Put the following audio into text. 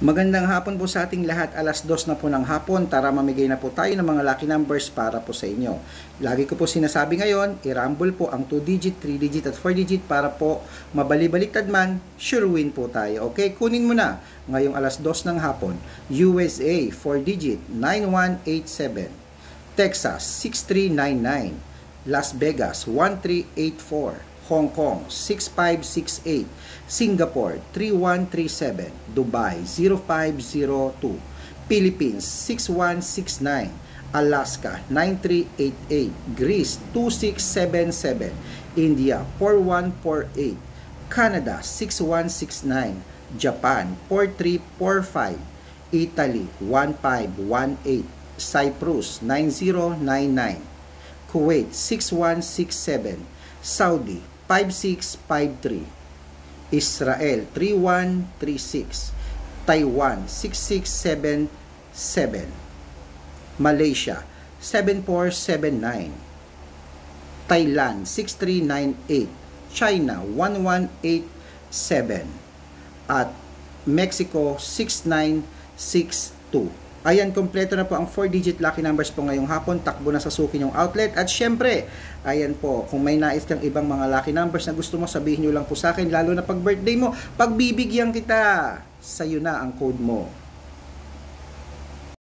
Magandang hapon po sa ating lahat. Alas 2 na po ng hapon. Tara mamigay na po tayo ng mga lucky numbers para po sa inyo. Lagi ko po sinasabi ngayon, i-rumble po ang 2-digit, 3-digit at 4-digit para po mabali-baliktad man, sure win po tayo. Okay, kunin mo na. Ngayong alas 2 ng hapon, USA 4-digit 9187, Texas 6399, Las Vegas 1384, Hong Kong 6568, Singapore 3137, Dubai 0502, Philippines 6169, Alaska 9388, Greece 2677, India 4148, Canada 6169, Japan 4345, Italy 1518, Cyprus 9099, Kuwait 6167, Saudi 5653, Israel 3136, Taiwan 6677, Malaysia 7479, Thailand 6398, China 1187, at Mexico 6962. Ayan, kompleto na po ang 4-digit lucky numbers po ngayong hapon. Takbo na sa suki yung outlet. At syempre, ayan po, kung may nais kang ibang mga lucky numbers na gusto mo, sabihin nyo lang po sa akin. Lalo na pag birthday mo, pagbibigyan kita, sa'yo na ang code mo.